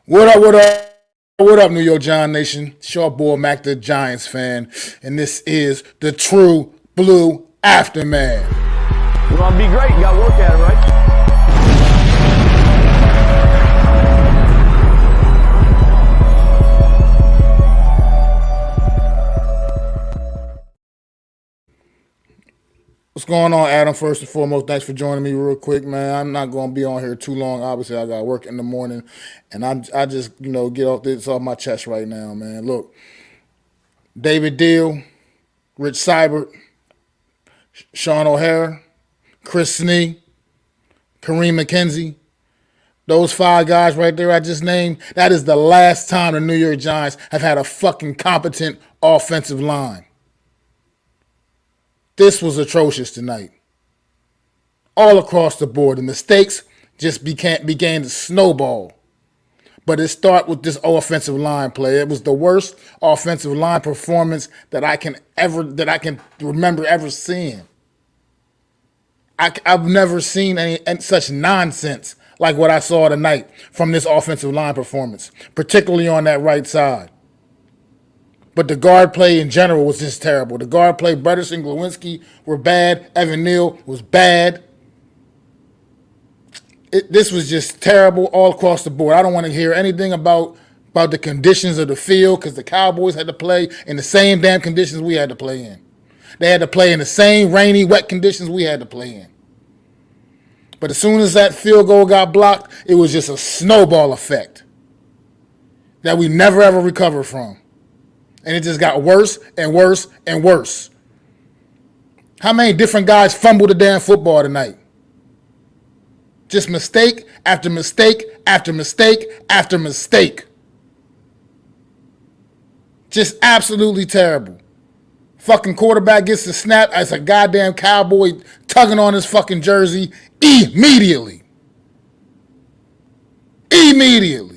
What up, what up? What up, New York Giant Nation? It's your boy, MacDaGiantsFan, and this is the True Blue Aftermath. You want to be great, you got to work at it, right? What's going on, Adam? First and foremost, thanks for joining me real quick, man. I'm not going to be on here too long. Obviously, I got work in the morning, and I just, get this off my chest right now, man. Look, David Deal, Rich Seibert, Sean O'Hara, Chris Snee, Kareem McKenzie, those five guys right there I just named, that is the last time the New York Giants have had a fucking competent offensive line. This was atrocious tonight. All across the board. The mistakes just began to snowball. But it started with this offensive line play. It was the worst offensive line performance that I can remember ever seeing. I've never seen any such nonsense like what I saw tonight from this offensive line performance, particularly on that right side. But the guard play in general was just terrible. The guard play, Bredesen, Glowinski were bad. Evan Neal was bad. This was just terrible all across the board. I don't want to hear anything about the conditions of the field because the Cowboys had to play in the same damn conditions we had to play in. They had to play in the same rainy, wet conditions we had to play in. But as soon as that field goal got blocked, it was just a snowball effect that we never ever recovered from. And it just got worse and worse and worse. How many different guys fumbled the damn football tonight? Just mistake after mistake after mistake after mistake. Just absolutely terrible. Fucking quarterback gets the snap as a goddamn Cowboy tugging on his fucking jersey immediately. Immediately.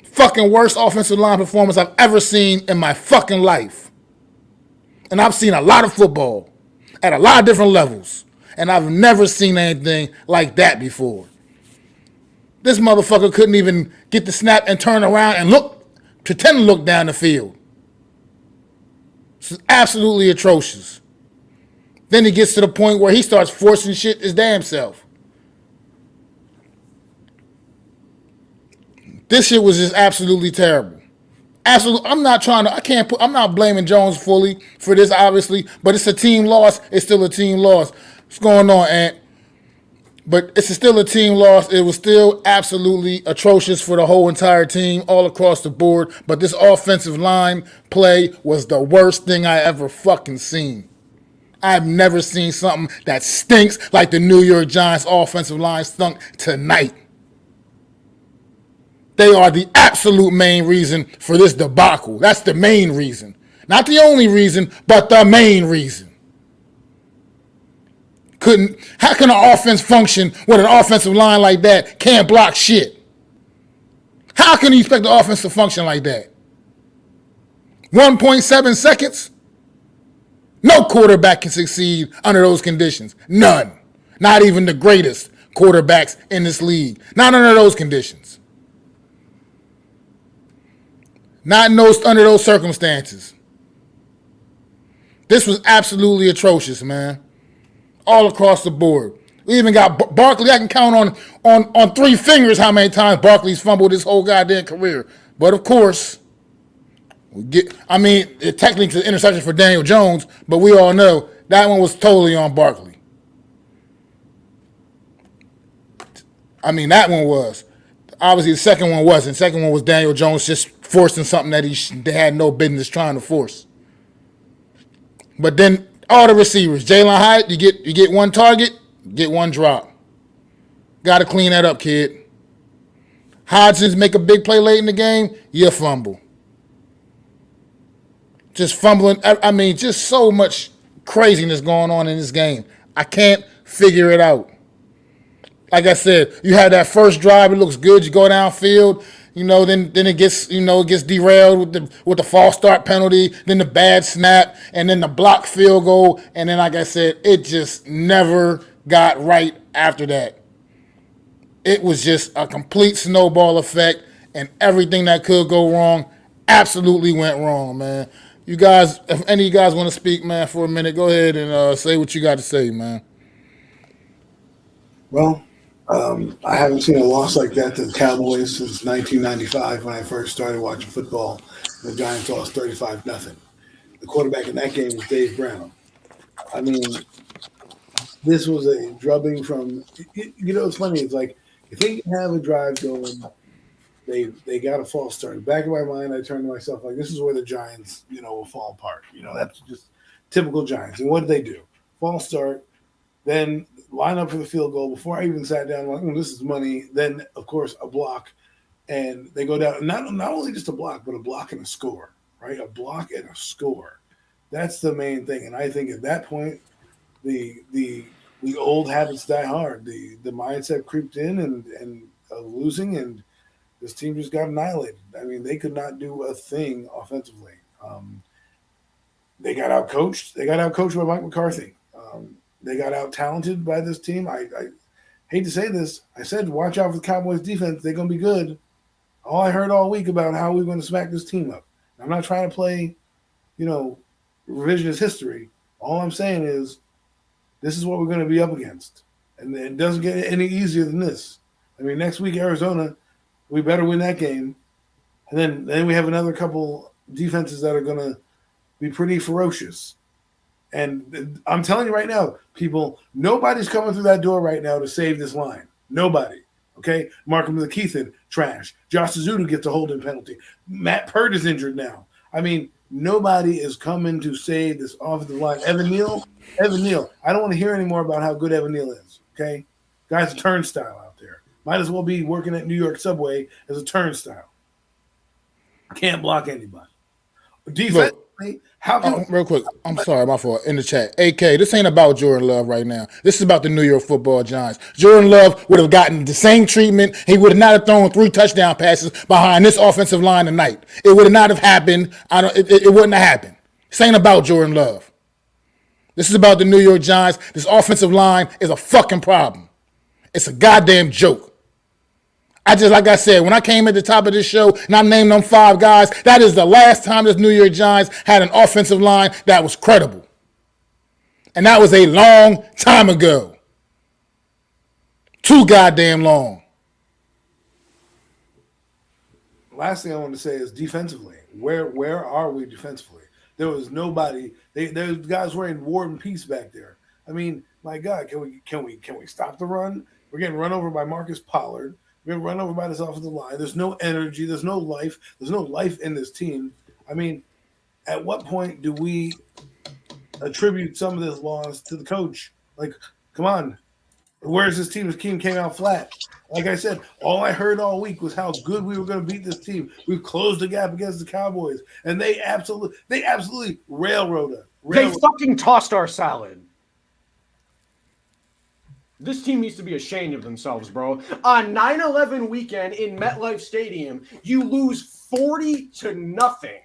Fucking worst offensive line performance I've ever seen in my fucking life. And I've seen a lot of football at a lot of different levels. And I've never seen anything like that before. This motherfucker couldn't even get the snap and turn around and pretend to look down the field. This is absolutely atrocious. Then he gets to the point where he starts forcing shit his damn self. This shit was just absolutely terrible. Absolutely, I'm not blaming Jones fully for this, obviously, but it's a team loss. It's still a team loss. What's going on, Ant? But it's still a team loss. It was still absolutely atrocious for the whole entire team, all across the board. But this offensive line play was the worst thing I ever fucking seen. I've never seen something that stinks like the New York Giants offensive line stunk tonight. They are the absolute main reason for this debacle. That's the main reason. Not the only reason, but the main reason. How can an offense function when an offensive line like that can't block shit? How can you expect the offense to function like that? 1.7 seconds? No quarterback can succeed under those conditions. None. Not even the greatest quarterbacks in this league. Not under those conditions. Not under those circumstances. This was absolutely atrocious, man. All across the board. We even got Barkley. I can count on three fingers how many times Barkley's fumbled his whole goddamn career. But of course, it technically it's an interception for Daniel Jones, but we all know that one was totally on Barkley. That one was. Obviously, the second one wasn't. The second one was Daniel Jones just forcing something that they had no business trying to force. But then all the receivers, Jalen Hyatt, you get one target, get one drop. Got to clean that up, kid. Hodgins make a big play late in the game, you fumble. Just fumbling. Just so much craziness going on in this game. I can't figure it out. Like I said, you had that first drive, it looks good, you go downfield, then it gets derailed with the false start penalty, then the bad snap, and then the blocked field goal, and then like I said, it just never got right after that. It was just a complete snowball effect, and everything that could go wrong absolutely went wrong, man. You guys, if any of you guys want to speak, man, for a minute, go ahead and say what you got to say, man. Well, I haven't seen a loss like that to the Cowboys since 1995 when I first started watching football. The Giants lost 35-0. The quarterback in that game was Dave Brown. I mean, this was a drubbing from. It's funny. It's like if they can have a drive going, they got a false start. In the back of my mind, I turned to myself like, this is where the Giants, will fall apart. That's just typical Giants. And what did they do? False start, then line up for the field goal. Before I even sat down, I'm like, this is money. Then, of course, a block, and they go down. Not only just a block, but a block and a score, right? A block and a score. That's the main thing. And I think at that point, the old habits die hard. The mindset creeped in and losing, and this team just got annihilated. I mean, they could not do a thing offensively. They got out coached. They got out coached by Mike McCarthy. They got out talented by this team. I hate to say this. I said, watch out for the Cowboys defense. They're going to be good. All I heard all week about how we're going to smack this team up. I'm not trying to play, revisionist history. All I'm saying is this is what we're going to be up against. And it doesn't get any easier than this. I mean, next week, Arizona, we better win that game. And then we have another couple defenses that are going to be pretty ferocious. And I'm telling you right now, people, nobody's coming through that door right now to save this line. Nobody. Okay? Markham McKeithen, trash. Josh Suzuki gets a holding penalty. Matt Pert is injured now. I mean, nobody is coming to save this offensive line. Evan Neal, I don't want to hear any more about how good Evan Neal is. Okay? Guy's a turnstile out there. Might as well be working at New York Subway as a turnstile. Can't block anybody. Defensively, how can real quick, I'm sorry, my fault. In the chat, AK, this ain't about Jordan Love right now. This is about the New York Football Giants. Jordan Love would have gotten the same treatment. He would not have thrown 3 touchdown passes behind this offensive line tonight. It would not have happened. It wouldn't have happened. This ain't about Jordan Love. This is about the New York Giants. This offensive line is a fucking problem. It's a goddamn joke. Like I said, when I came at the top of this show and I named them 5 guys, that is the last time this New York Giants had an offensive line that was credible. And that was a long time ago. Too goddamn long. Last thing I want to say is defensively. Where are we defensively? There was nobody. There's guys wearing War and Peace back there. I mean, my God, can we stop the run? We're getting run over by Marcus Pollard. We're getting run over by this offensive line. There's no energy. There's no life. There's no life in this team. I mean, at what point do we attribute some of this loss to the coach? Like, come on. Where's this team? This team came out flat. Like I said, all I heard all week was how good we were going to beat this team. We've closed the gap against the Cowboys, and they absolutely railroaded us. They fucking tossed our salad. This team needs to be ashamed of themselves, bro. On 9/11 weekend in MetLife Stadium, you lose 40-0.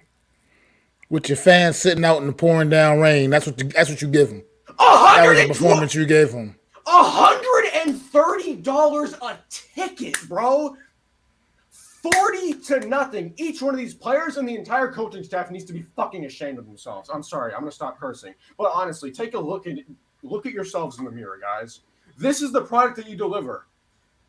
With your fans sitting out in the pouring down rain, that's what you give them. That was the performance you gave them. $130 a ticket, bro. 40-0. Each one of these players and the entire coaching staff needs to be fucking ashamed of themselves. I'm sorry, I'm gonna stop cursing. But honestly, take a look at yourselves in the mirror, guys. This is the product that you deliver.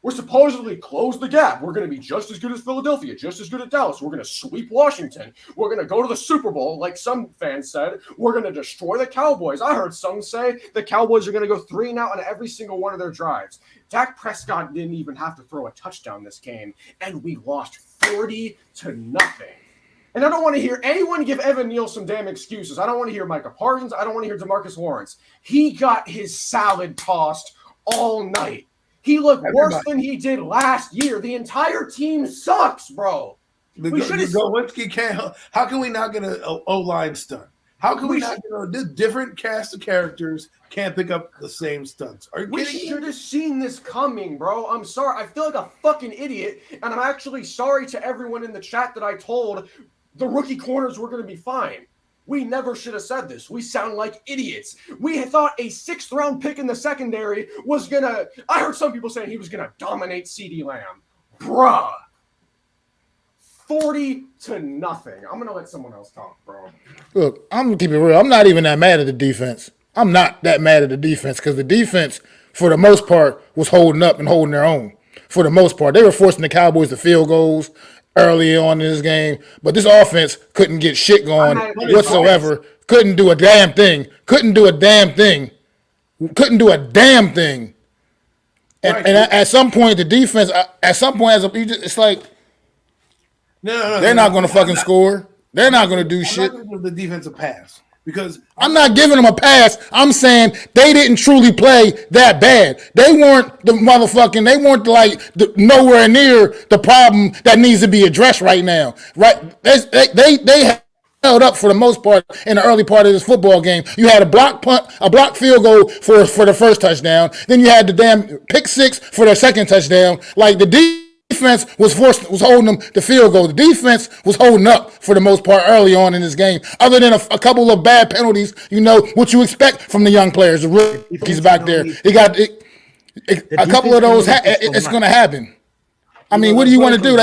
We're supposedly close the gap. We're going to be just as good as Philadelphia, just as good as Dallas. We're going to sweep Washington. We're going to go to the Super Bowl, like some fans said. We're going to destroy the Cowboys. I heard some say the Cowboys are going to go 3-and-out on every single one of their drives. Dak Prescott didn't even have to throw a touchdown this game, and we lost 40-0. And I don't want to hear anyone give Evan Neal some damn excuses. I don't want to hear Micah Parsons. I don't want to hear DeMarcus Lawrence. He got his salad tossed all night. He looked worse than he did last year. The entire team sucks, bro. Gowinski can't. How can we not get an O-line stunt? How can we not get this different cast of characters can't pick up the same stunts? Are you kidding me? We should have seen this coming, bro. I'm sorry. I feel like a fucking idiot, and I'm actually sorry to everyone in the chat that I told the rookie corners were going to be fine. We never should have said this. We sound like idiots. We thought a 6th-round pick in the secondary was going to – I heard some people saying he was going to dominate CeeDee Lamb. Bruh. 40-0. I'm going to let someone else talk, bro. Look, I'm going to keep it real. I'm not even that mad at the defense. I'm not that mad at the defense because the defense, for the most part, was holding up and holding their own. For the most part. They were forcing the Cowboys to field goals early on in this game, but this offense couldn't get shit going whatsoever. Couldn't do a damn thing. And at some point, the defense, it's like, they're not going to fucking score. They're not going to do shit. I'm not going to give the defense a pass because I'm not giving them a pass. I'm saying they didn't truly play that bad. They weren't nowhere near the problem that needs to be addressed right now. Right? They held up for the most part in the early part of this football game. You had a block punt, a block field goal for the first touchdown. Then you had the damn pick six for the second touchdown. Like the defense was holding them to field goal. The defense was holding up for the most part early on in this game. Other than a couple of bad penalties, what you expect from the young players, the rookies back there. They got a couple of those. It's going to happen. I mean, what do you want to do?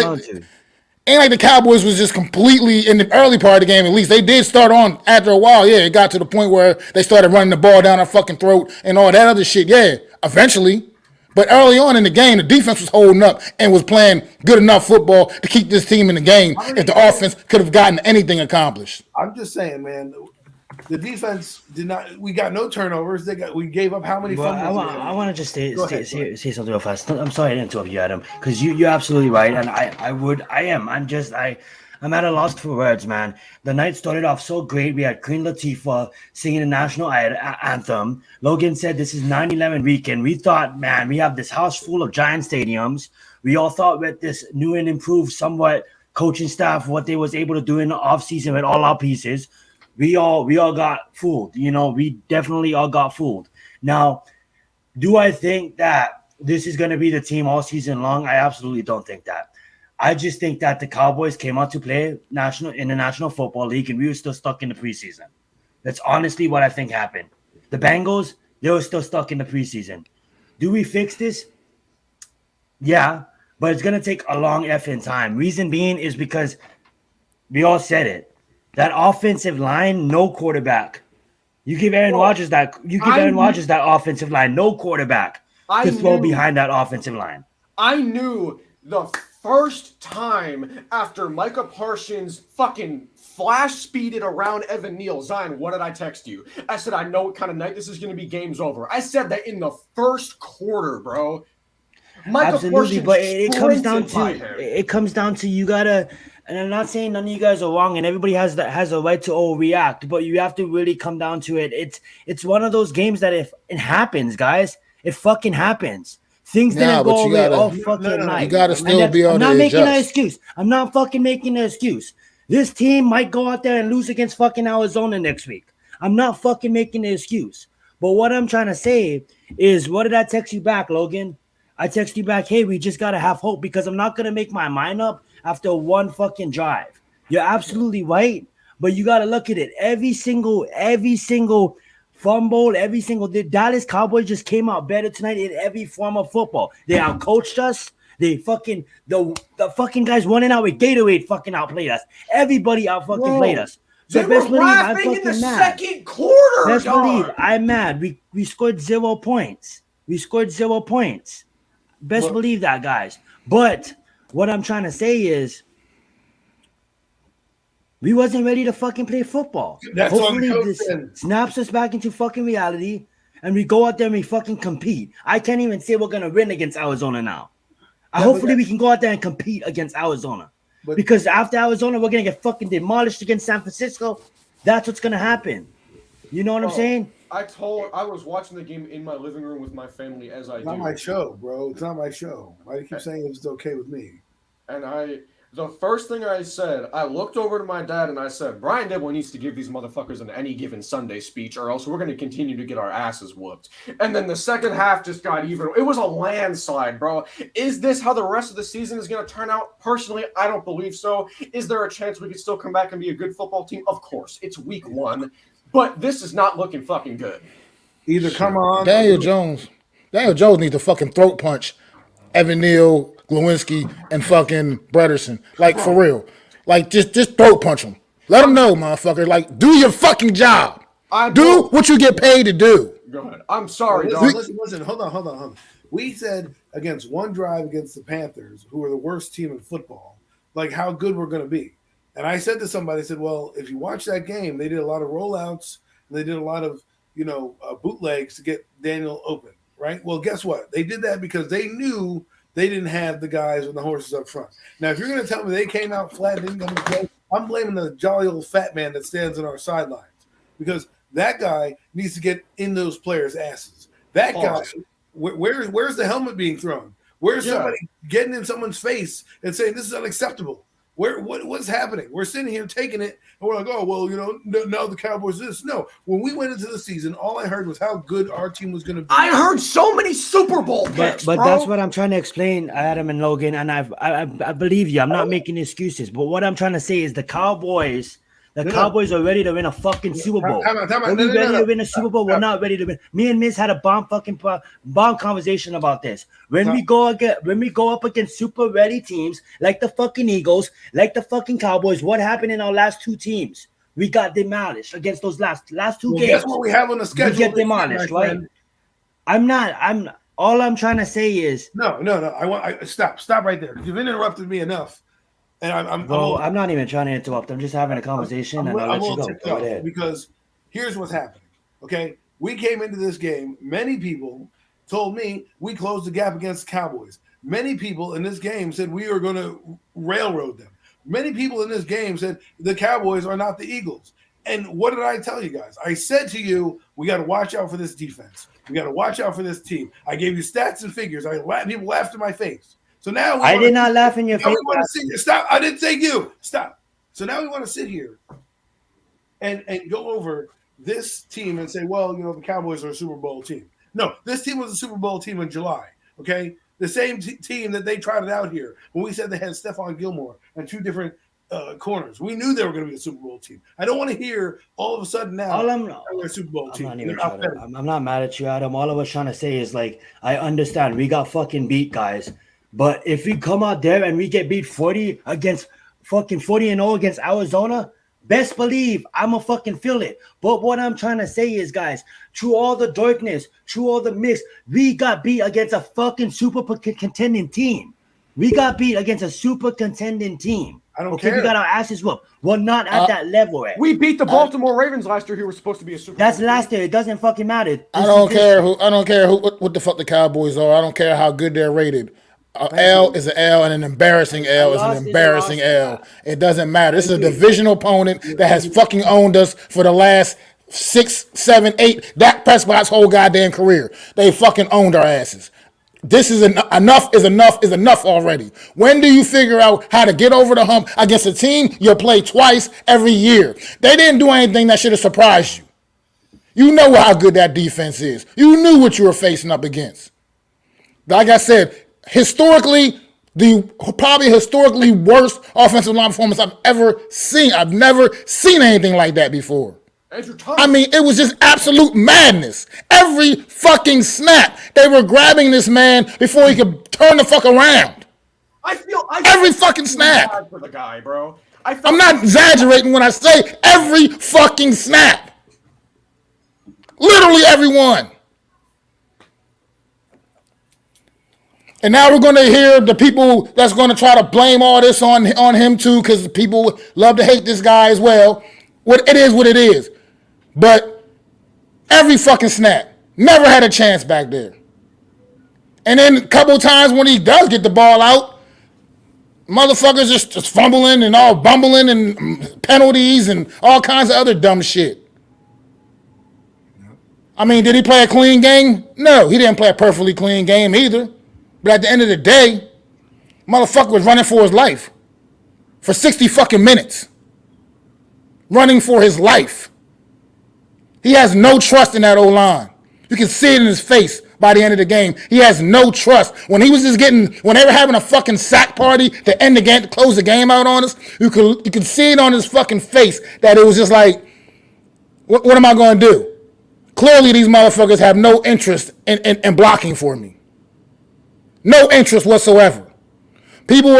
Ain't like the Cowboys was just completely in the early part of the game. At least they did start on after a while. Yeah, it got to the point where they started running the ball down our fucking throat and all that other shit. Yeah, eventually. But early on in the game, the defense was holding up and was playing good enough football to keep this team in the game if the offense could have gotten anything accomplished. I'm just saying, man, the defense did not – we got no turnovers. We gave up how many fumbles? I want to just say something real fast. I'm sorry I didn't interrupt you, Adam, because you're absolutely right, and I'm at a loss for words, man. The night started off so great. We had Queen Latifah singing the national anthem. Logan said this is 9/11 weekend. We thought, man, we have this house full of giant stadiums. We all thought with this new and improved somewhat coaching staff, what they was able to do in the offseason with all our pieces, we all got fooled. We definitely all got fooled. Now, do I think that this is going to be the team all season long? I absolutely don't think that. I just think that the Cowboys came out to play in the National Football League, and we were still stuck in the preseason. That's honestly what I think happened. The Bengals, they were still stuck in the preseason. Do we fix this? Yeah, but it's going to take a long effing time. Reason being is because we all said it. That offensive line, no quarterback. You give Aaron Rodgers that offensive line, no quarterback to throw behind that offensive line. I knew the first time after Micah Parsons fucking flash speeded around Evan Neal. Zion, what did I text you? I said, I know what kind of night this is going to be. Game's over. I said that in the first quarter, bro. Absolutely, but it comes down to you gotta. And I'm not saying none of you guys are wrong, and everybody has a right to overreact, but you have to really come down to it. It's one of those games that if it happens, guys, it fucking happens. Things didn't go away all fucking night. You gotta still be able to adjust. I'm not making an excuse. I'm not fucking making an excuse. This team might go out there and lose against fucking Arizona next week. I'm not fucking making an excuse. But what I'm trying to say is, what did I text you back, Logan? I text you back, hey, we just gotta have hope, because I'm not gonna make my mind up after one fucking drive. You're absolutely right, but you gotta look at it. Every single fumble, the Dallas Cowboys just came out better tonight in every form of football. They outcoached us. They fucking the fucking guys running out with Gatorade fucking outplayed us. Everybody out fucking played us. So they were laughing in the second quarter. Best believe I'm mad. We scored 0 points. Best believe that, guys. But what I'm trying to say is, we wasn't ready to fucking play football. Hopefully this snaps us back into fucking reality, and we go out there and we fucking compete. I can't even say we're gonna win against Arizona now. Hopefully we can go out there and compete against Arizona. Because after Arizona, we're gonna get fucking demolished against San Francisco. That's what's gonna happen. You know what I'm saying? I was watching the game in my living room with my family as I do. It's not my show, bro. It's not my show. Why do you keep saying it's okay with me? And The first thing I said, I looked over to my dad and I said, Brian Dibble needs to give these motherfuckers an any given Sunday speech or else we're going to continue to get our asses whooped. And then the second half just got even. It was a landslide, bro. Is this how the rest of the season is going to turn out? Personally, I don't believe so. Is there a chance we could still come back and be a good football team? Of course. It's week 1. But this is not looking fucking good. Either come on. Daniel Jones needs to fucking throat punch Evan Neal, Glowinski, and fucking Brederson. Like, for real. Like, just throat punch them. Let them know, motherfucker. Like, do your fucking job. Do what you get paid to do. Go ahead. I'm sorry, dog. Listen. Hold on. We said against one drive against the Panthers, who are the worst team in football, like how good we're going to be. And I said to somebody, I said, well, if you watch that game, they did a lot of rollouts. And they did a lot of, bootlegs to get Daniel open, right? Well, guess what? They did that because they knew they didn't have the guys with the horses up front. Now, if you're going to tell me they came out flat and didn't come to play, I'm blaming the jolly old fat man that stands on our sidelines because that guy needs to get in those players' asses. That guy, where's the helmet being thrown? Where's somebody getting in someone's face and saying this is unacceptable? What's happening? We're sitting here taking it, and we're like, oh, well, now the Cowboys this. No, when we went into the season, all I heard was how good our team was going to be. I heard so many Super Bowl picks, but bro. That's what I'm trying to explain, Adam and Logan, and I believe you. I'm not making excuses, but what I'm trying to say is the Cowboys are ready to win a fucking Super Bowl. Are we ready to win a Super Bowl? We're not ready to win. Me and Miz had a bomb conversation about this. When we go up against super ready teams like the fucking Eagles, like the fucking Cowboys, what happened in our last 2 teams? We got demolished against those last 2 games. Guess what we have on the schedule? We get demolished, right? All I'm trying to say is no. I stop right there. You've interrupted me enough. And I'm not even trying to interrupt. I'm just having a conversation, and I'll let you go. Go ahead. Because here's what's happening. Okay, we came into this game. Many people told me we closed the gap against the Cowboys. Many people in this game said we are going to railroad them. Many people in this game said the Cowboys are not the Eagles. And what did I tell you guys? I said to you, we got to watch out for this defense. We got to watch out for this team. I gave you stats and figures. People laughed in my face. So now I did not laugh in your face. Stop. I didn't say you. Stop. So now we want to sit here and go over this team and say, well, the Cowboys are a Super Bowl team. No, this team was a Super Bowl team in July, okay? The same team that they trotted out here when we said they had Stephon Gilmore and 2 different corners. We knew they were going to be a Super Bowl team. I don't want to hear all of a sudden now they're a Super Bowl team. I'm not mad at you, Adam. All I was trying to say is, like, I understand we got fucking beat, guys. But if we come out there and we get beat 40-0 against Arizona, best believe I'ma fucking feel it. But what I'm trying to say is, guys, through all the darkness, through all the mix, we got beat against a fucking super contending team. We got beat against a super contending team. I don't care. We got our asses whooped. We're not at that level. We beat the Baltimore Ravens last year. Who were supposed to be a Super Bowl. That's last year. It doesn't fucking matter. I don't care what the fuck the Cowboys are. I don't care how good they're rated. L is an L, and an embarrassing L is an embarrassing L. It doesn't matter. This is a divisional opponent that has fucking owned us for the last 6, 7, 8. Dak Prescott's whole goddamn career. They fucking owned our asses. This is enough is enough already. When do you figure out how to get over the hump against a team you'll play twice every year? They didn't do anything that should have surprised you. You know how good that defense is. You knew what you were facing up against. Like I said, historically, probably historically worst offensive line performance I've ever seen. I've never seen anything like that before. I mean, it was just absolute madness. Every fucking snap, they were grabbing this man before he could turn the fuck around. I feel every fucking snap. For the guy, bro. I'm not exaggerating when I say every fucking snap. Literally every one. And now we're going to hear the people that's going to try to blame all this on him too, because people love to hate this guy as well. It is what it is. But every fucking snap, never had a chance back there. And then a couple of times when he does get the ball out, motherfuckers just fumbling and all bumbling and penalties and all kinds of other dumb shit. I mean, did he play a clean game? No, he didn't play a perfectly clean game either. But at the end of the day, motherfucker was running for his life. for 60 fucking minutes, running for his life. He has no trust in that O-line. You can see it in his face by the end of the game. He has no trust. When he was just when they were having a fucking sack party to end the game, to close the game out on us, you could see it on his fucking face that it was just like, what am I going to do? Clearly, these motherfuckers have no interest in blocking for me. No interest whatsoever. People,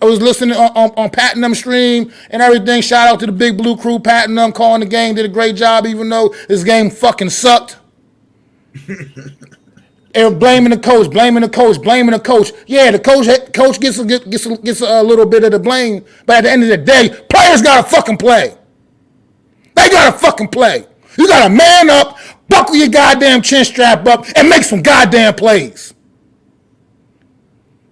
I was listening on Pat and them stream and everything. Shout out to the Big Blue Crew. Pat and them calling the game, did a great job, even though this game fucking sucked. They were blaming the coach. Yeah, the coach gets a little bit of the blame, but at the end of the day, players gotta fucking play. They gotta fucking play. You gotta man up, buckle your goddamn chin strap up, and make some goddamn plays.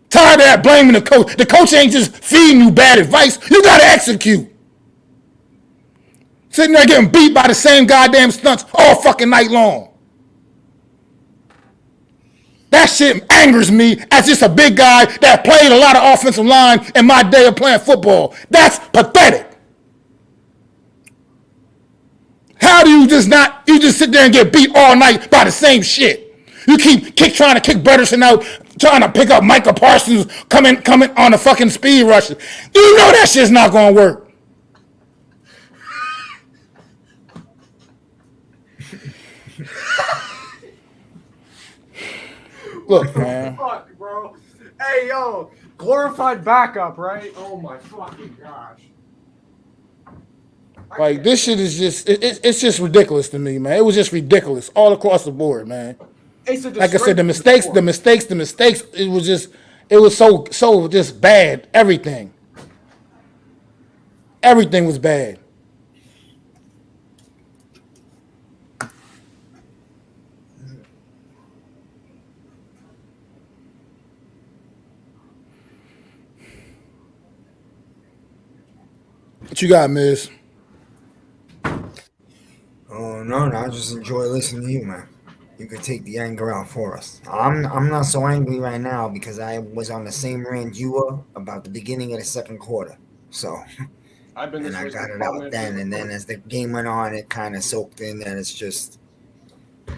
Tired of that blaming the coach. The coach ain't just feeding you bad advice. You gotta execute. Sitting there getting beat by the same goddamn stunts all fucking night long. That shit angers me as just a big guy that played a lot of offensive line in my day of playing football. That's pathetic. How do you just sit there and get beat all night by the same shit? You keep trying to kick Butterson out, trying to pick up Micah Parsons coming on the fucking speed rushes. You know that shit's not going to work. Look, man. Fuck, bro. Hey, yo, glorified backup, right? Oh my fucking gosh. Like, this shit is just, it's just ridiculous to me, man. It was just ridiculous all across the board, man. Like I said, the mistakes, it was so just bad. Everything was bad. What you got, Miz? Oh no, I just enjoy listening to you, man. You can take the anger out for us. I'm not so angry right now because I was on the same rant you were about the beginning of the second quarter. So I've been and I got it out then, and then as the game went on, it kind of soaked in, and it's just.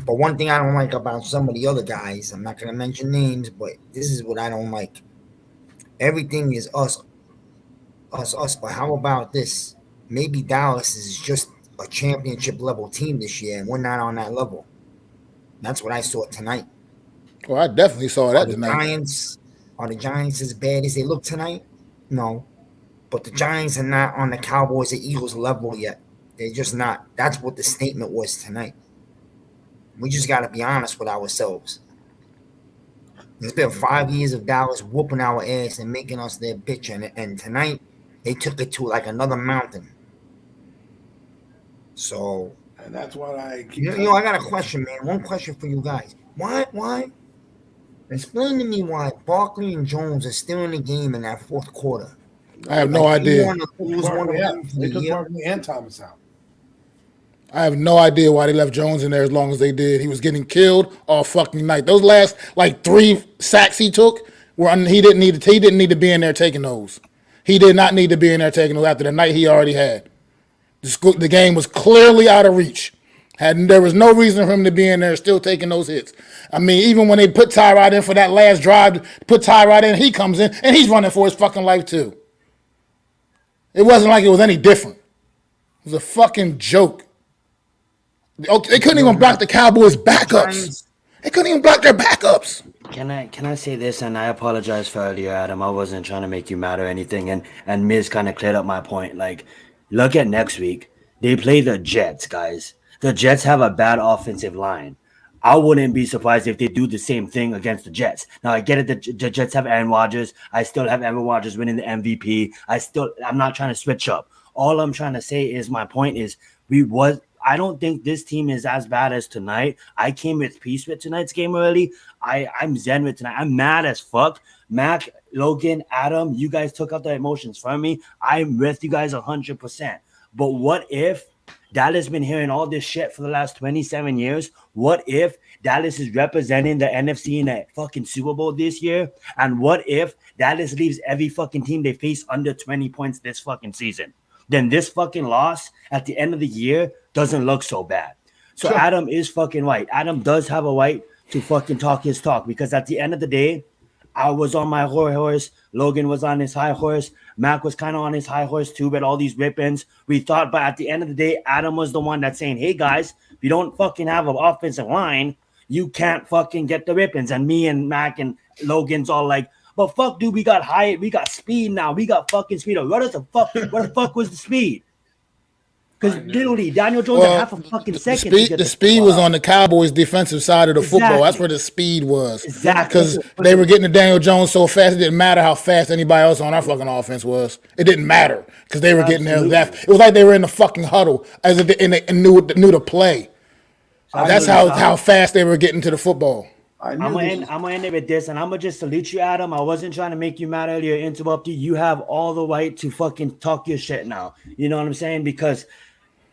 But one thing I don't like about some of the other guys, I'm not gonna mention names, but this is what I don't like. Everything is us. But how about this? Maybe Dallas is just a championship level team this year, and we're not on that level. That's what I saw tonight. Well, I definitely saw that tonight. Are the Giants as bad as they look tonight? No. But the Giants are not on the Cowboys or Eagles level yet. They're just not. That's what the statement was tonight. We just got to be honest with ourselves. It's been 5 years of Dallas whooping our ass and making us their bitch, and tonight they took it to like another mountain. So, and that's what I keep. I got a question, man. One question for you guys. Why? Explain to me why Barkley and Jones are still in the game in that fourth quarter. I have no idea. They took Barkley and Thomas out. I have no idea why they left Jones in there as long as they did. He was getting killed all fucking night. Those last like 3 sacks he took he didn't need to be in there taking those. He did not need to be in there taking those after the night he already had. The game was clearly out of reach. There was no reason for him to be in there still taking those hits. I mean, even when they put Tyrod in for that last drive, he comes in and he's running for his fucking life too. It wasn't like it was any different. It was a fucking joke. They couldn't even block the Cowboys' backups. They couldn't even block their backups. Can I say this? And I apologize for earlier, Adam. I wasn't trying to make you mad or anything. And Miz kind of cleared up my point. Like, look at next week. They play the Jets, guys. The Jets have a bad offensive line. I wouldn't be surprised if they do the same thing against the Jets. Now, I get it. The Jets have Aaron Rodgers. I still have Aaron Rodgers winning the MVP. I'm not trying to switch up. All I'm trying to say is my point is I don't think this team is as bad as tonight. I came with peace with tonight's game early. I'm zen with tonight. I'm mad as fuck. Mac, Logan, Adam, you guys took out the emotions from me. I'm with you guys 100%. But what if Dallas been hearing all this shit for the last 27 years? What if Dallas is representing the NFC in a fucking Super Bowl this year? And what if Dallas leaves every fucking team they face under 20 points this fucking season? Then this fucking loss at the end of the year doesn't look so bad. So Adam is fucking right. Adam does have a right to fucking talk his talk, because at the end of the day, I was on my horse. Logan was on his high horse. Mac was kind of on his high horse too, but all these rippings. We thought, but at the end of the day, Adam was the one that's saying, hey guys, if you don't fucking have an offensive line, you can't fucking get the rippings. And me and Mac and Logan's all like, but fuck, dude, we got Hyatt, we got speed now. We got fucking speed. What the fuck was the speed? Because literally, Daniel Jones had half a fucking second. The speed was on the Cowboys' defensive side of the football. That's where the speed was. Exactly. Because they were getting to Daniel Jones so fast, it didn't matter how fast anybody else on our fucking offense was. It didn't matter because they were getting there. It was like they were in the fucking huddle as if they knew to play. That's how fast they were getting to the football. I'm gonna end it with this, and I'm gonna just salute you, Adam. I wasn't trying to make you mad earlier, interrupt you. You have all the right to fucking talk your shit now. You know what I'm saying? Because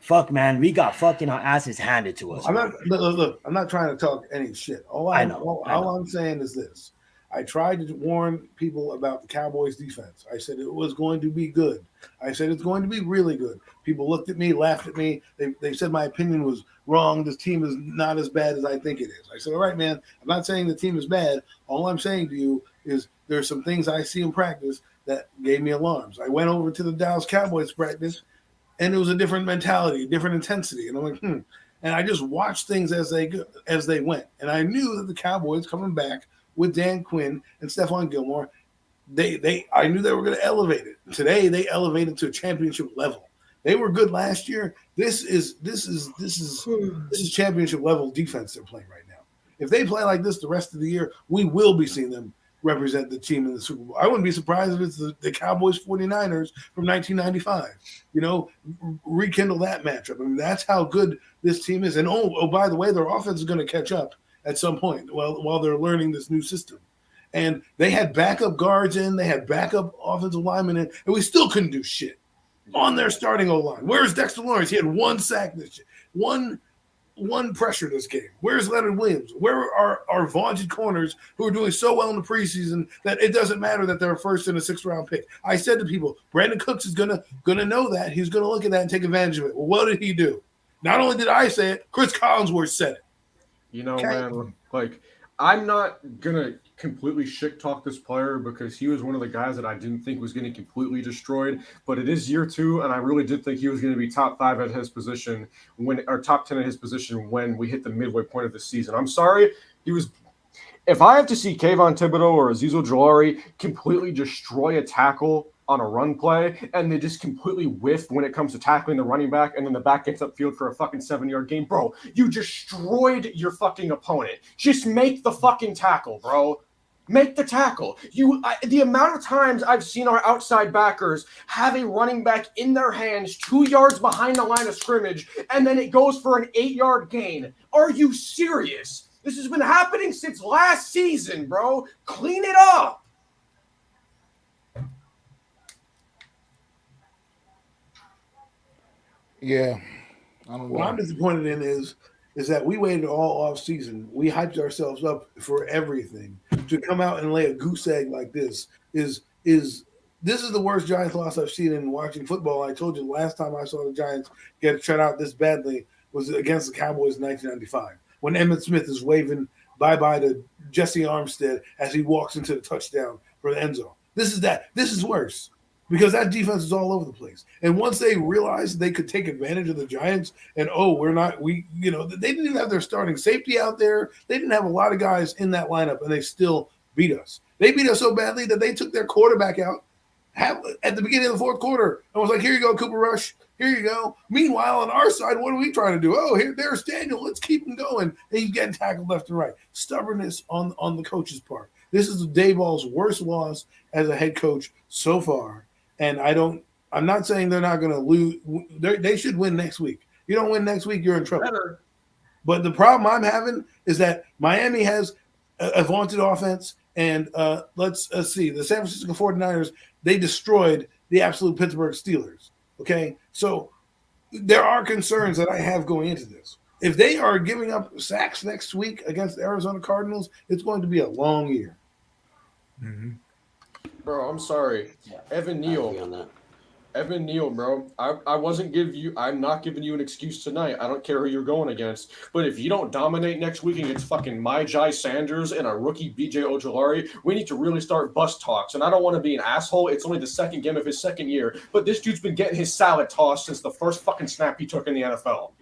fuck, man, we got fucking our asses handed to us. Look, I'm not trying to talk any shit. All I'm saying is this. I tried to warn people about the Cowboys defense. I said it was going to be good. I said it's going to be really good. People looked at me, laughed at me. They said my opinion was wrong. This team is not as bad as I think it is. I said, all right, man, I'm not saying the team is bad. All I'm saying to you is there's some things I see in practice that gave me alarms. I went over to the Dallas Cowboys practice, and it was a different mentality, different intensity. And I'm like, And I just watched things as they went. And I knew that the Cowboys coming back with Dan Quinn and Stephon Gilmore, I knew they were going to elevate it. Today they elevated to a championship level. They were good last year. This is championship level defense they're playing right now. If they play like this the rest of the year, we will be seeing them represent the team in the Super Bowl. I wouldn't be surprised if it's the Cowboys 49ers from 1995. Rekindle that matchup. I mean, that's how good this team is. And by the way, their offense is going to catch up at some point while they're learning this new system. And they had backup guards in, they had backup offensive linemen in, and we still couldn't do shit on their starting O-line. Where's Dexter Lawrence? He had one sack this year, one pressure this game. Where's Leonard Williams? Where are our vaunted corners who are doing so well in the preseason that it doesn't matter that they're a first and a sixth round pick? I said to people, Brandon Cooks is gonna know that. He's gonna look at that and take advantage of it. Well, what did he do? Not only did I say it, Chris Collinsworth said it. Man, like, I'm not gonna completely shit talk this player because he was one of the guys that I didn't think was getting completely destroyed. But it is year 2, and I really did think he was going to be top 5 at his position or top 10 at his position when we hit the midway point of the season. I'm sorry, he was. If I have to see Kayvon Thibodeau or Azeez Ojulari completely destroy a tackle on a run play, and they just completely whiff when it comes to tackling the running back, and then the back gets upfield for a fucking 7-yard gain, bro, you destroyed your fucking opponent. Just make the fucking tackle, bro. Make the tackle. The amount of times I've seen our outside backers have a running back in their hands 2 yards behind the line of scrimmage, and then it goes for an 8-yard gain. Are you serious? This has been happening since last season, bro. Clean it up. Yeah. I don't know. What I'm disappointed in is that we waited all off season. We hyped ourselves up for everything. To come out and lay a goose egg like this is the worst Giants loss I've seen in watching football. I told you the last time I saw the Giants get shut out this badly was against the Cowboys in 1995 when Emmitt Smith is waving bye-bye to Jesse Armstead as he walks into the touchdown for the end zone. This is worse. Because that defense is all over the place. And once they realized they could take advantage of the Giants and, they didn't even have their starting safety out there. They didn't have a lot of guys in that lineup, and they still beat us. They beat us so badly that they took their quarterback out at the beginning of the fourth quarter and was like, here you go, Cooper Rush. Here you go. Meanwhile, on our side, what are we trying to do? Oh, there's Daniel. Let's keep him going. And he's getting tackled left and right. Stubbornness on the coach's part. This is Dayball's worst loss as a head coach so far. And I'm not saying they're not going to lose. They should win next week. You don't win next week, you're in trouble. Better. But the problem I'm having is that Miami has a vaunted offense. And let's see. The San Francisco 49ers, they destroyed the absolute Pittsburgh Steelers. Okay? So there are concerns that I have going into this. If they are giving up sacks next week against the Arizona Cardinals, it's going to be a long year. Bro, I'm sorry. Evan Neal. Evan Neal, bro. I'm not giving you an excuse tonight. I don't care who you're going against. But if you don't dominate next week against fucking Jai Sanders and a rookie BJ Ojolari, we need to really start bus talks. And I don't want to be an asshole. It's only the second game of his second year. But this dude's been getting his salad tossed since the first fucking snap he took in the NFL.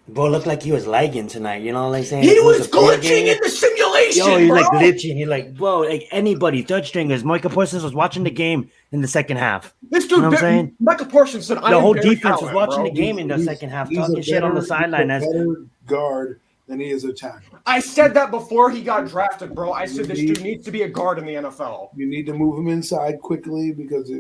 Bro, looked like he was lagging tonight. You know what I'm saying? He was glitching in the simulation. Yo, he's bro. like glitching. He's like, bro, like anybody, third stringers. Michael Parsons was watching the game in the second half. This dude, You know what I'm saying? Michael Parsons said, The whole Barry defense was Allen, watching bro. the game in the second half, He's talking a shit on the better- sideline. he's As a better guard than he is a tackle. I said that before he got drafted, bro. I said this dude needs to be a guard in the NFL. You need to move him inside quickly because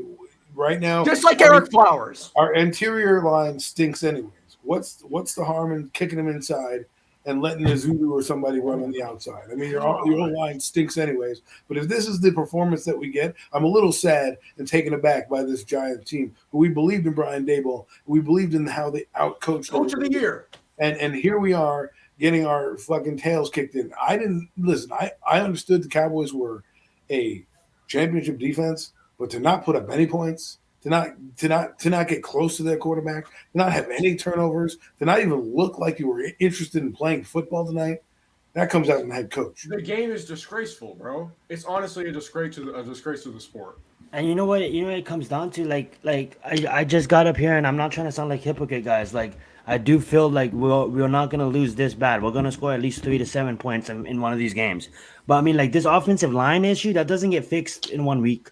right now, Just like Eric Flowers. our interior line stinks anyways. What's the harm in kicking him inside and letting Azudu or somebody run on the outside? I mean, your whole line stinks anyways. But if this is the performance that we get, I'm a little sad and taken aback by this Giant team. We believed in Brian Daboll. We believed in how they outcoached Coach of the year. And here we are getting our fucking tails kicked in. I didn't listen. I understood the Cowboys were a championship defense, but to not put up any points, to not get close to their quarterback, to not have any turnovers, to not even look like you were interested in playing football tonight, that comes out in the head coach. The game is disgraceful, bro. It's honestly a disgrace to the sport. And you know what? You know what it comes down to? Like I just got up here, and I'm not trying to sound like hypocrite, guys. Like I do feel like we're not gonna lose this bad. We're gonna score at least 3 to 7 points in one of these games. But I mean, like this offensive line issue that doesn't get fixed in 1 week.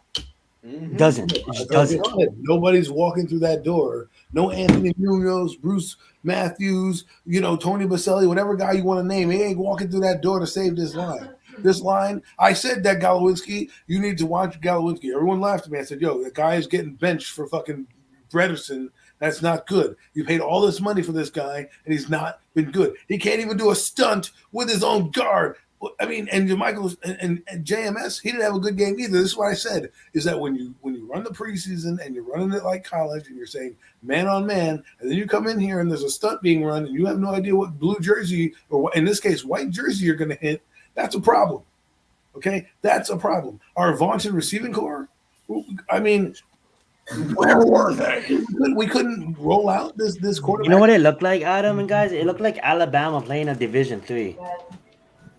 It doesn't. It just doesn't. Nobody's walking through that door. No Anthony Munoz, Bruce Matthews, Tony Baselli, whatever guy you want to name. He ain't walking through that door to save this line. This line, I said that Galowinski, you need to watch Galowinski. Everyone laughed at me. I said, yo, the guy is getting benched for fucking Brederson. That's not good. You paid all this money for this guy, and he's not been good. He can't even do a stunt with his own guard. I mean, and Michael and JMS, he didn't have a good game either. This is what I said, is that when you run the preseason and you're running it like college and you're saying man on man, and then you come in here and there's a stunt being run and you have no idea what blue jersey, or in this case, white jersey you're going to hit, that's a problem. Okay? That's a problem. Our vaunted receiving core, I mean, where were they? We couldn't roll out this quarterback. You know what it looked like, Adam and guys? It looked like Alabama playing a Division III.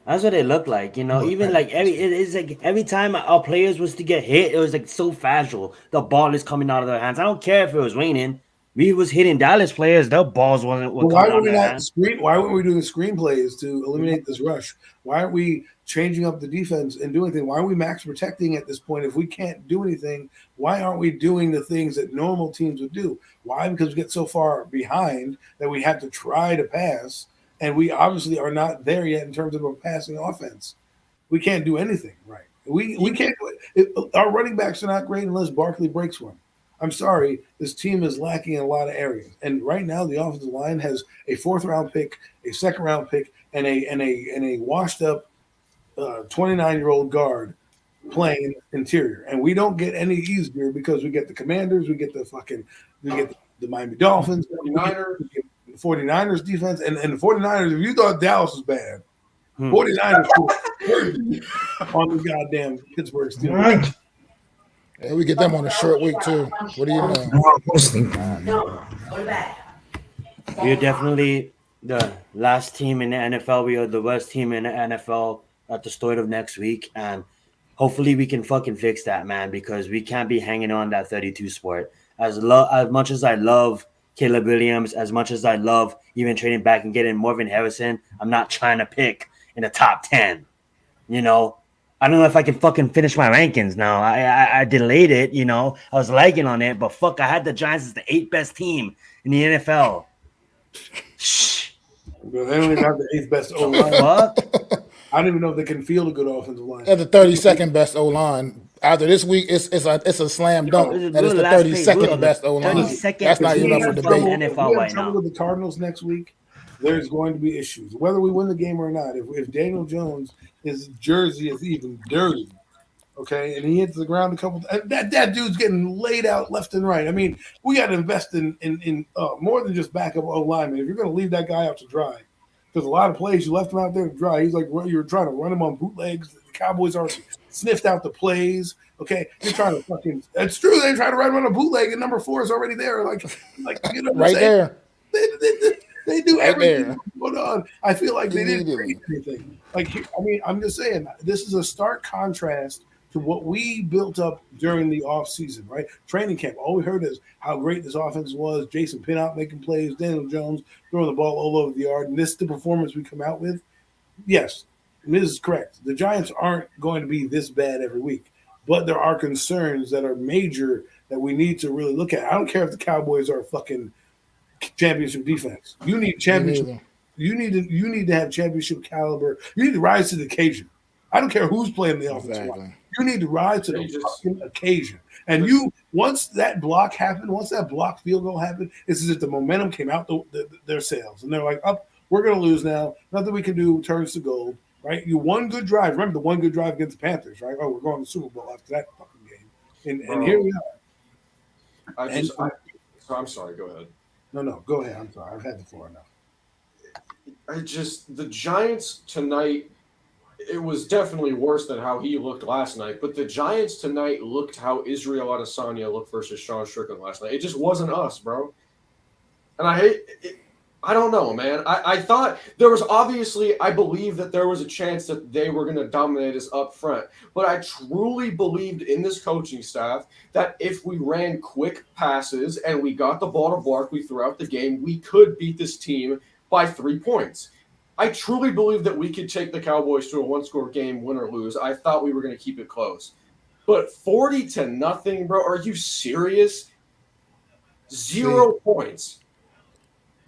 That's what it looked like, Even like it's like every time our players was to get hit, it was like so casual. The ball is coming out of their hands. I don't care if it was raining. We was hitting Dallas players. Their balls were coming out of their hands. Why weren't we doing screenplays to eliminate this rush? Why aren't we changing up the defense and doing things? Why are we max protecting at this point? If we can't do anything, why aren't we doing the things that normal teams would do? Why? Because we get so far behind that we have to try to pass. And we obviously are not there yet in terms of a passing offense. We can't do anything right. We can't do it. Our running backs are not great unless Barkley breaks one. I'm sorry, this team is lacking in a lot of areas. And right now, the offensive line has a 4th-round pick, a 2nd-round pick, and a washed-up 29-year-old guard playing interior. And we don't get any easier because we get the Commanders, we get the Miami Dolphins, 49ers defense, and the 49ers, if you thought Dallas was bad, 49ers on the goddamn Pittsburgh Steelers. Yeah, we get them on a short week too. What do you know? We are definitely the last team in the NFL. We are the worst team in the NFL at the start of next week, and hopefully we can fucking fix that, man, because we can't be hanging on that 32 sport. As much as I love Caleb Williams, as much as I love even trading back and getting Marvin Harrison, I'm not trying to pick in the top 10. I don't know if I can fucking finish my rankings now. I delayed it, I was lagging on it, but fuck, I had the Giants as the 8th best team in the NFL. Shh. They don't even have the 8th best O-line. What? I don't even know if they can field a good offensive line. At the 32nd best O-line. After this week, it's a slam dunk. That is the 32nd best O-line. That's not even up for debate. NFL right now. With the Cardinals next week, there's going to be issues. Whether we win the game or not, if Daniel Jones, his jersey is even dirty, okay, and he hits the ground a couple that dude's getting laid out left and right. I mean, we got to invest in more than just backup O-linemen. If you're going to leave that guy out to dry, Because a lot of plays, you left him out there to dry. He's like, you were trying to run him on bootlegs. The Cowboys already sniffed out the plays. Okay, you're trying to fucking. It's true. They try to run him on a bootleg, and number 4 is already there. Like you know, what Right I'm saying? there. They do Right everything there. going on. I feel like they didn't Immediately. create anything. Like, I mean, I'm just saying, this is a stark contrast to what we built up during the offseason, right? Training camp. All we heard is how great this offense was. Jason Pinnock making plays, Daniel Jones throwing the ball all over the yard. And this is the performance we come out with. Yes, this is correct. The Giants aren't going to be this bad every week, but there are concerns that are major that we need to really look at. I don't care if the Cowboys are fucking championship defense. You need championship. neither. You need to have championship caliber. You need to rise to the occasion. I don't care who's playing the offensive line. Exactly. You need to rise to the fucking occasion. And once that block happened, once that block field goal happened, it's as if the momentum came out their sails, and they're like, "Up, we're going to lose now. Nothing we can do turns to gold." Right? You one good drive. Remember the one good drive against the Panthers, right? Oh, we're going to the Super Bowl after that fucking game, and here we are. I'm sorry. Go ahead. No, go ahead. I'm sorry. I've had the floor now. The Giants tonight, it was definitely worse than how he looked last night, but the Giants tonight looked how Israel Adesanya looked versus Sean Strickland last night. It just wasn't us, bro. And I hate it. I don't know, man. I thought there was obviously, I believe that there was a chance that they were going to dominate us up front, but I truly believed in this coaching staff that if we ran quick passes and we got the ball to Barkley throughout the game, we could beat this team by 3 points. I truly believe that we could take the Cowboys to a one-score game, win or lose. I thought we were going to keep it close. But 40-0, bro, are you serious? 0 points.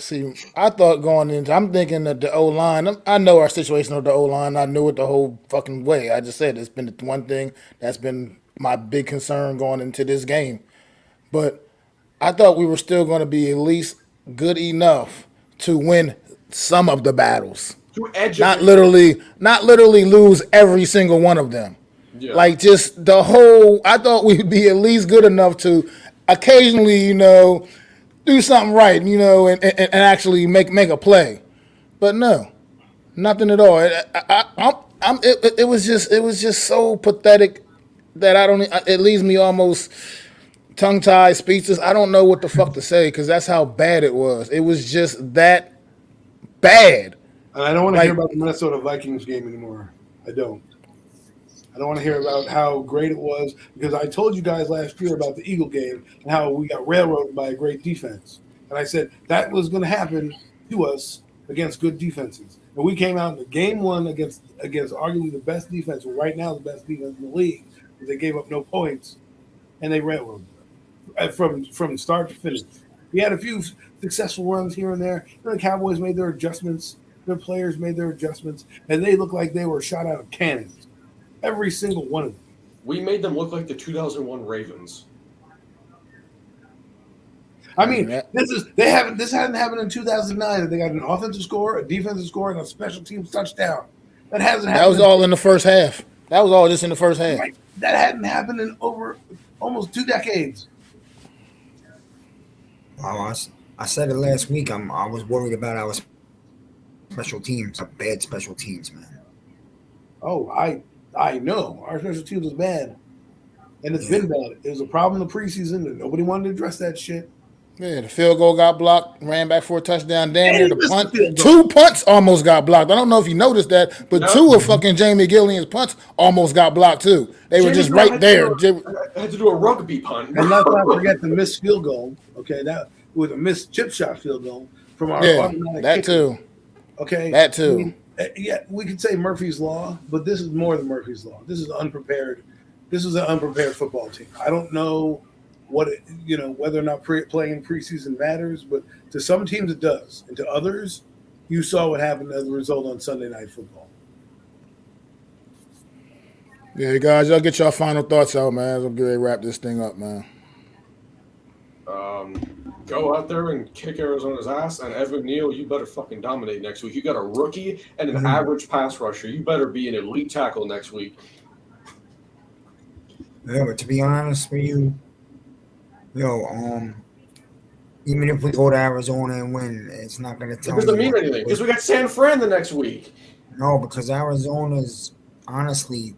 See, I thought going into, I'm thinking that the O-line, I know our situation with the O-line. I knew it the whole fucking way. I just said it's been the one thing that's been my big concern going into this game. But I thought we were still going to be at least good enough to win some of the battles. To edge Not literally lose every single one of them. Yeah. Like just the whole, I thought we'd be at least good enough to occasionally, do something right, and actually make a play. But no, nothing at all. It was just so pathetic that it leaves me almost tongue-tied, speechless. I don't know what the fuck to say because that's how bad it was. It was just that bad. And I don't want to hear about the Minnesota Vikings game anymore. I don't want to hear about how great it was because I told you guys last year about the Eagle game and how we got railroaded by a great defense. And I said that was going to happen to us against good defenses. And we came out in the game one against arguably the best defense, well, right now the best defense in the league. They gave up no points, and they railroaded from start to finish. We had a few successful runs here and there. The Cowboys made their adjustments. Their players made their adjustments, and they looked like they were shot out of cannons. Every single one of them. We made them look like the 2001 Ravens. I mean, this hadn't happened in 2009 that they got an offensive score, a defensive score, and a special teams touchdown. That hasn't happened. That was all in the first half. That was all just in the first half. Right. That hadn't happened in over almost 2 decades. I said it last week. I was worried about our special teams, our bad special teams, man. Oh, I know our special teams is bad, and it's been bad. It was a problem in the preseason, and nobody wanted to address that shit. Yeah, the field goal got blocked, ran back for a touchdown. Damn near the punt. 2 punts almost got blocked. I don't know if you noticed that, but 2 of fucking Jamie Gillian's punts almost got blocked too. They were just right there. I had to do a rugby punt. And let's not forget the missed field goal. Okay, that was a missed chip shot field goal from our automatic that kicker. too. Okay, that too. I mean, yeah, we could say Murphy's Law, but this is more than Murphy's Law. This is unprepared. This is an unprepared football team. I don't know whether or not playing in preseason matters, but to some teams it does, and to others, you saw what happened as a result on Sunday Night Football. Yeah, guys, y'all get your final thoughts out, man. I'm gonna wrap this thing up, man. Go out there and kick Arizona's ass, and Evan Neal, you better fucking dominate next week. You got a rookie and an average pass rusher. You better be an elite tackle next week. Yeah, but to be honest with you, Even if we go to Arizona and win, it's not going to It tell doesn't me mean what. anything because we got San Fran the next week. No, because Arizona's honestly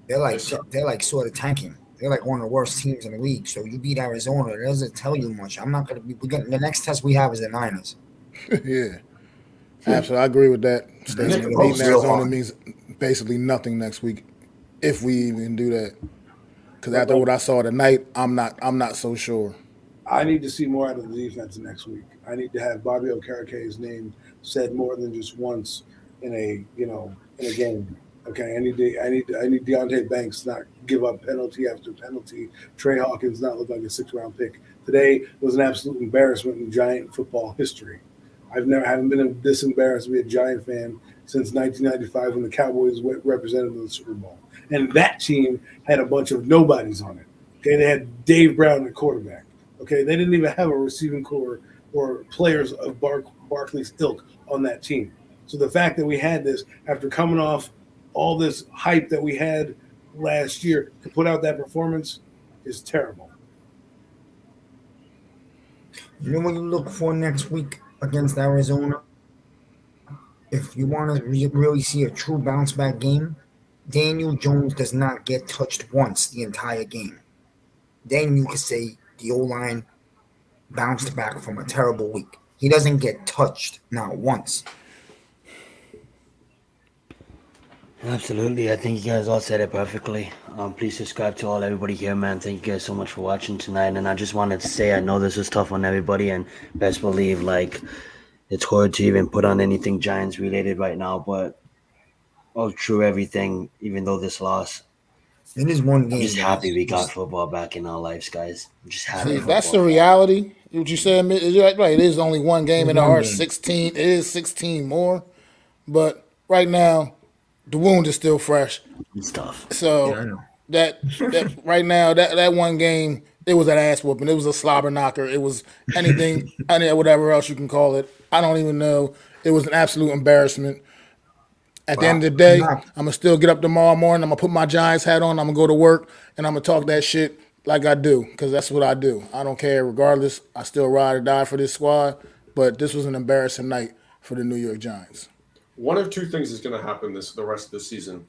they're like sort of tanking. They're like one of the worst teams in the league. So you beat Arizona, it doesn't tell you much. I'm not going to be. The next test we have is the Niners. Yeah, absolutely. I agree with that statement. Nick Beating Foles, Arizona real means basically nothing next week, if we even do that. Because after what I saw tonight, I'm not so sure. I need to see more out of the defense next week. I need to have Bobby Okereke's name said more than just once in a game. Okay, I need Deontay Banks to not give up penalty after penalty. Trey Hawkins not look like a 6th-round pick. Today was an absolute embarrassment in Giant football history. Haven't been this embarrassed to be a Giant fan since 1995 when the Cowboys represented the Super Bowl, and that team had a bunch of nobodies on it. Okay, they had Dave Brown at quarterback. Okay, they didn't even have a receiving core or players of Barkley's ilk on that team. So the fact that we had this after coming off all this hype that we had last year to put out that performance is terrible. You know what you look for next week against Arizona? If you want to really see a true bounce back game, Daniel Jones does not get touched once the entire game. Then you could say the O-line bounced back from a terrible week. He doesn't get touched, not once. Absolutely. I think you guys all said it perfectly. Please subscribe to everybody here, man. Thank you guys so much for watching tonight. And I just wanted to say, I know this was tough on everybody, and best believe, like, it's hard to even put on anything Giants related right now, but all true everything, even though this loss. It is one I'm game, just guys. happy we got football back in our lives, guys. I'm just happy. See, that's the football back. reality. What you said, you're right. It is only one game, and there One are game. 16. It is 16 more, but right now, the wound is still fresh. It's tough. So Yeah, I know. that right now, that one game, it was an ass whooping. It was a slobber knocker. It was anything, whatever else you can call it. I don't even know. It was an absolute embarrassment. At the end of the day, I'm gonna still get up tomorrow morning. I'm gonna put my Giants hat on. I'm gonna go to work, and I'm gonna talk that shit like I do, because that's what I do. I don't care, regardless. I still ride or die for this squad. But this was an embarrassing night for the New York Giants. One of two things is going to happen the rest of the season.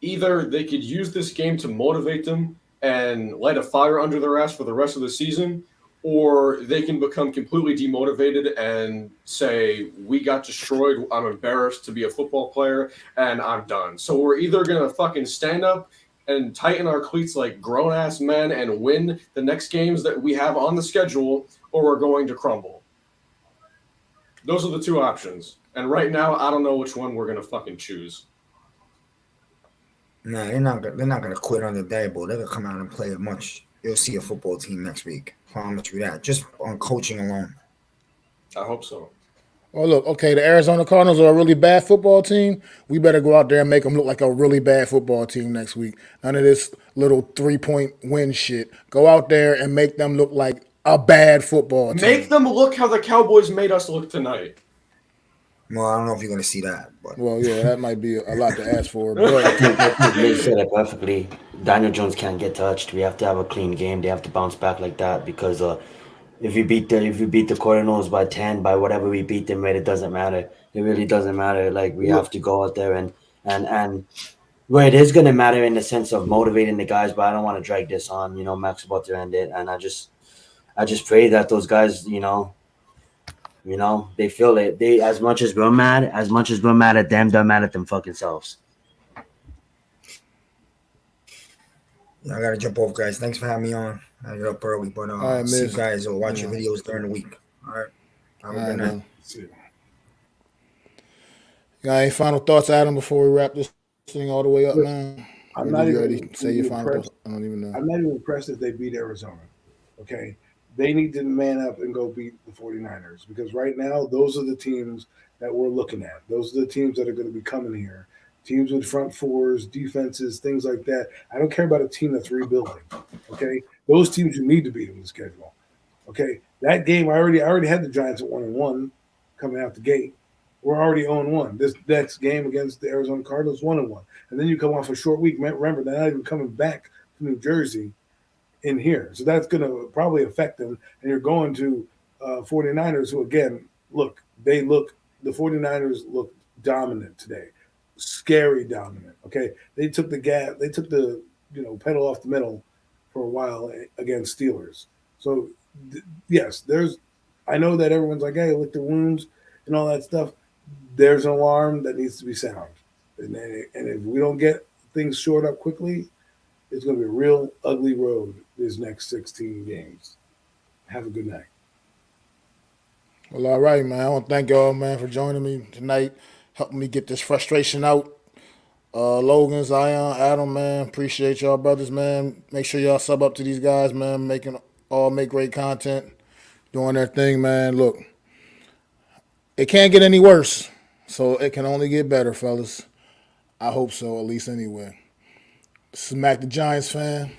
Either they could use this game to motivate them and light a fire under their ass for the rest of the season, or they can become completely demotivated and say, we got destroyed, I'm embarrassed to be a football player, and I'm done. So we're either going to fucking stand up and tighten our cleats like grown-ass men and win the next games that we have on the schedule, or we're going to crumble. Those are the two options. And right now, I don't know which one we're going to fucking choose. Nah, they're not gonna quit on the day, but they're gonna come out and play a much. You'll see a football team next week. Promise you that. Just on coaching alone. I hope so. Well, look, okay, the Arizona Cardinals are a really bad football team. We better go out there and make them look like a really bad football team next week. None of this little 3-point win shit. Go out there and make them look like a bad football team. Make them look how the Cowboys made us look tonight. Well, I don't know if you're gonna see that, but Well, yeah, that might be a lot to ask for. But They said it perfectly. Daniel Jones can't get touched. We have to have a clean game. They have to bounce back like that because if you beat the Cardinals by 10, by whatever we beat them, right, it doesn't matter. It really doesn't matter. Like we have to go out there and well, it is gonna matter in the sense of motivating the guys, but I don't want to drag this on. Max about to end it, and I just pray that those guys, they feel it. They as much as we're mad at them, they're mad at them fucking selves. I gotta jump off, guys. Thanks for having me on. I get up early, but right, see you miss. guys or watch your videos during the week. All right. Have a good night. man. Got any final thoughts, Adam, before we wrap this thing all the way up, man? I'm Or not did you even already say your final impressed. thoughts? I don't even know. I'm not even impressed if they beat Arizona. Okay. They need to man up and go beat the 49ers because right now, those are the teams that we're looking at. Those are the teams that are going to be coming here. Teams with front fours, defenses, things like that. I don't care about a team that's rebuilding. Okay. Those teams you need to beat in the schedule. Okay. That game, I already had the Giants at 1-1 coming out the gate. We're already 0-1. This next game against the Arizona Cardinals, 1-1. And then you come off a short week. Remember, they're not even coming back to New Jersey in here. So that's going to probably affect them. And you're going to 49ers who, again, the 49ers look dominant today. Scary dominant. Okay. They took the pedal off the metal for a while against Steelers. So yes, I know that everyone's like, hey, lick the wounds and all that stuff. There's an alarm that needs to be sound. And if we don't get things shored up quickly, it's going to be a real ugly road these next 16 games. Have a good night. Well, all right, man. I want to thank y'all, man, for joining me tonight, helping me get this frustration out. Logan, Zion, Adam, man, appreciate y'all brothers, man. Make sure y'all sub up to these guys, man, make great content, doing their thing, man. Look, it can't get any worse, so it can only get better, fellas. I hope so, at least anyway. This is Mac the Giants fan.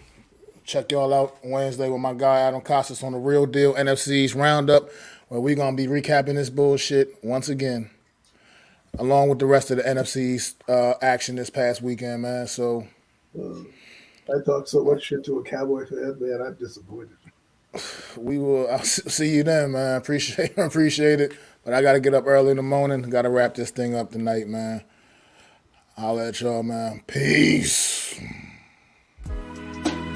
Check y'all out Wednesday with my guy Adam Costas on the Real Deal NFC's Roundup, where we're going to be recapping this bullshit once again, along with the rest of the NFC's action this past weekend, man. So I talked so much shit to a Cowboy fan, man. I'm disappointed. I'll see you then, man. Appreciate it. But I got to get up early in the morning. Got to wrap this thing up tonight, man. I'll at y'all, man. Peace.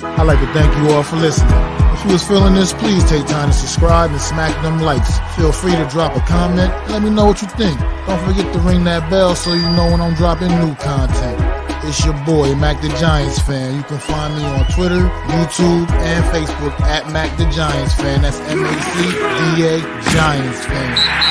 I'd like to thank you all for listening. If you was feeling this, please take time to subscribe and smack them likes. Feel free to drop a comment and let me know what you think. Don't forget to ring that bell so you know when I'm dropping new content. It's your boy, Mac the Giants fan. You can find me on Twitter, YouTube, and Facebook at Mac the Giants fan. That's MACDA Giants fan.